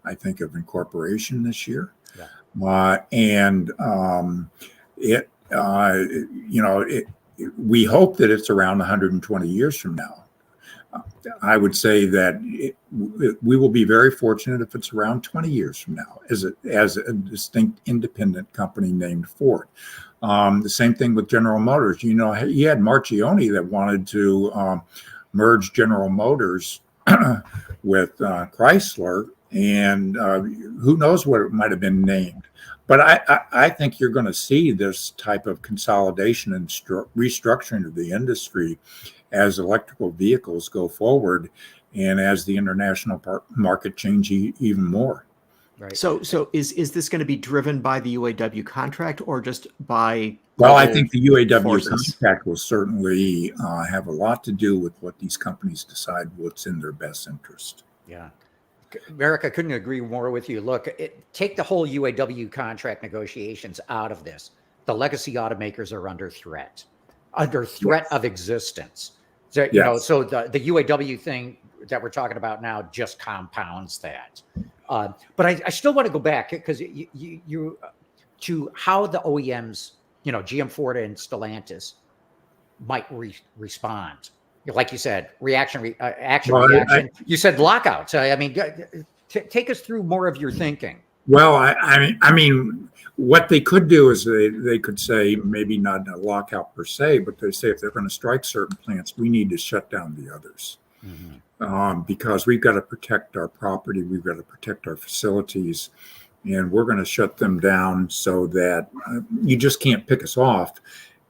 I think, of incorporation this year.
Yeah.
We hope that it's around 120 years from now. I would say that we will be very fortunate if it's around 20 years from now as a distinct independent company named Ford. The same thing with General Motors. You had Marchione that wanted to merge General Motors with Chrysler, and who knows what it might have been named. But I think you're going to see this type of consolidation and restructuring of the industry as electrical vehicles go forward and as the international market change even more.
Right.
So is this going to be driven by the UAW contract or just by?
Well, I think the UAW
forces?
contract will certainly have a lot to do with what these companies decide what's in their best interest.
Yeah. Marick, I couldn't agree more with you. Look, take the whole UAW contract negotiations out of this. The legacy automakers are under threat of existence. So, so the UAW thing that we're talking about now just compounds that. But I still want to go back because you to how the OEMs, GM, Ford, and Stellantis might respond. Like you said, reaction. You said lockouts. I mean, take us through more of your thinking.
Well, I mean, what they could do is they could say, maybe not a lockout per se, but they say if they're going to strike certain plants, we need to shut down the others. Because we've got to protect our property, we've got to protect our facilities, and we're going to shut them down so that you just can't pick us off.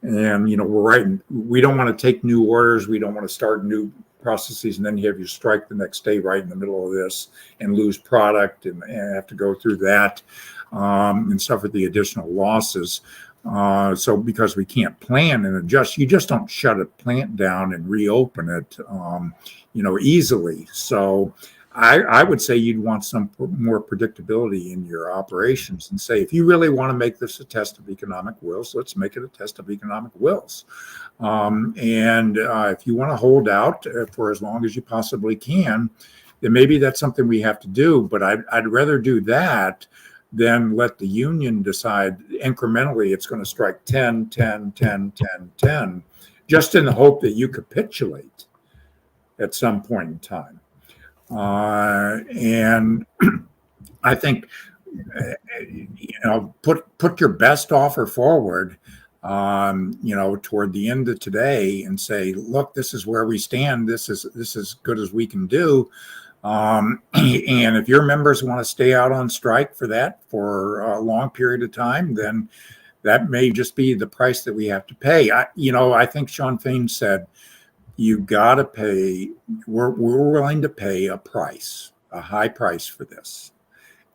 And, we don't want to take new orders. We don't want to start new processes, and then you have your strike the next day right in the middle of this and lose product and have to go through that and suffer the additional losses. So because we can't plan and adjust, you just don't shut a plant down and reopen it, easily. So I would say you'd want some more predictability in your operations and say, if you really want to make this a test of economic wills, let's make it a test of economic wills. If you want to hold out for as long as you possibly can, then maybe that's something we have to do. But I'd rather do that than let the union decide incrementally it's going to strike 10, 10, 10, 10, 10, just in the hope that you capitulate at some point in time. And I think, put your best offer forward, toward the end of today and say, look, this is where we stand. This is as good as we can do. And if your members want to stay out on strike for a long period of time, then that may just be the price that we have to pay. I think Shawn Fain said, you got to pay. We're willing to pay a high price for this,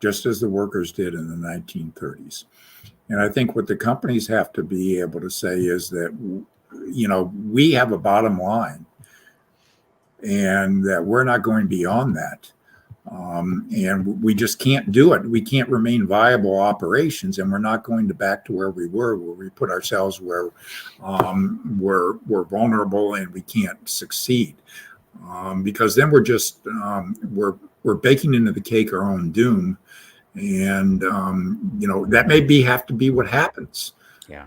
just as the workers did in the 1930s. And I think what the companies have to be able to say is that, we have a bottom line and that we're not going beyond that. And we just can't do it. We can't remain viable operations, and we're not going back to where we were, where we put ourselves where we're vulnerable and we can't succeed. Because then we're just we're baking into the cake our own doom, and that may have to be what happens.
Yeah.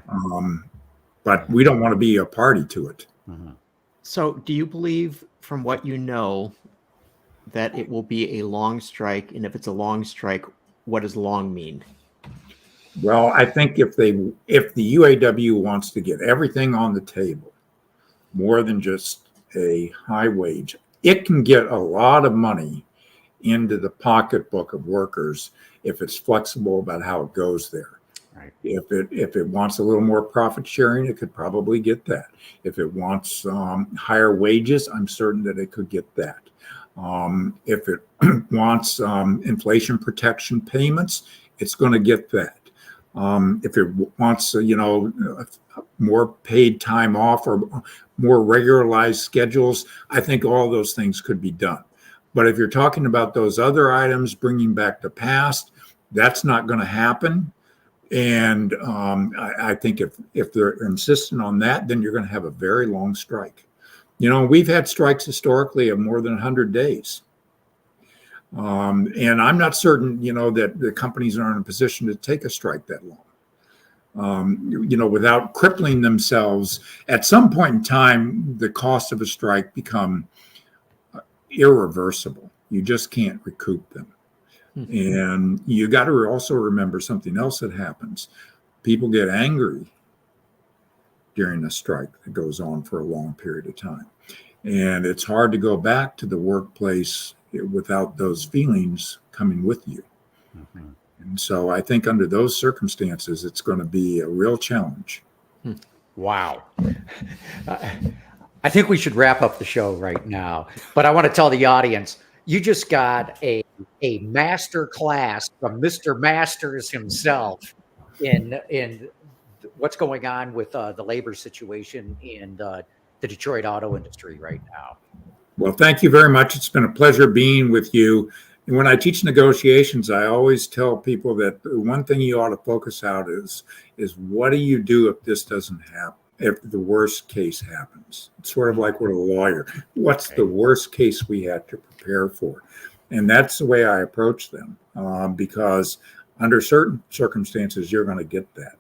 But
we don't want to be a party to it.
Mm-hmm.
So, do you believe, from what you know, that it will be a long strike? And if it's a long strike, what does long mean?
Well, I think if the UAW wants to get everything on the table, more than just a high wage, it can get a lot of money into the pocketbook of workers if it's flexible about how it goes there.
Right.
If it wants a little more profit sharing, it could probably get that. If it wants higher wages, I'm certain that it could get that. If it wants inflation protection payments, it's going to get that. If it wants, more paid time off or more regularized schedules, I think all those things could be done. But if you're talking about those other items, bringing back the past, that's not going to happen. And I think if they're insistent on that, then you're going to have a very long strike. We've had strikes historically of more than 100 days. And I'm not certain, that the companies are in a position to take a strike that long. Without crippling themselves. At some point in time, the cost of a strike become irreversible. You just can't recoup them. And you got to also remember something else that happens. People get angry during a strike that goes on for a long period of time. And it's hard to go back to the workplace without those feelings coming with you. Mm-hmm. And so I think under those circumstances, it's going to be a real challenge.
Wow. I think we should wrap up the show right now. But I want to tell the audience, you just got a master class from Mr. Masters himself in what's going on with the labor situation in the Detroit auto industry right now.
Well, thank you very much. It's been a pleasure being with you. And when I teach negotiations, I always tell people that the one thing you ought to focus out is what do you do if this doesn't happen? If the worst case happens? It's sort of like with a lawyer. What's the worst case we have to prepare for? And that's the way I approach them, because under certain circumstances, you're going to get that.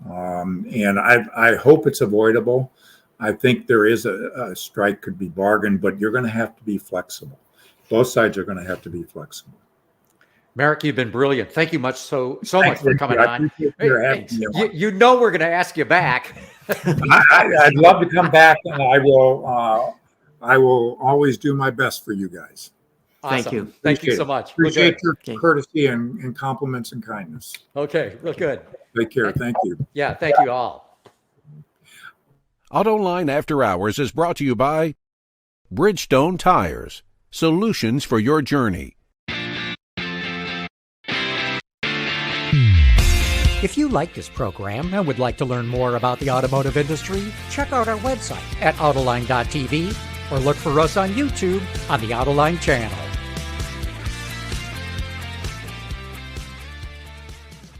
And I hope it's avoidable. I think there is a strike could be bargained, but you're going to have to be flexible. Both sides are going to have to be flexible.
Marick, you've been brilliant. Thank you so
Thanks,
much for
Ricky.
coming
I
on.
appreciate your having me on.
You know we're going to ask you back.
I'd love to come back, and I will always do my best for you guys.
Thank
Awesome.
you.
Thank you so much.
Appreciate your
Okay.
courtesy and compliments and kindness.
Okay, real good.
Take care. Thank you.
Yeah, thank you all.
Autoline After Hours is brought to you by Bridgestone Tires, solutions for your journey.
If you like this program and would like to learn more about the automotive industry, check out our website at autoline.tv or look for us on YouTube on the Autoline channel.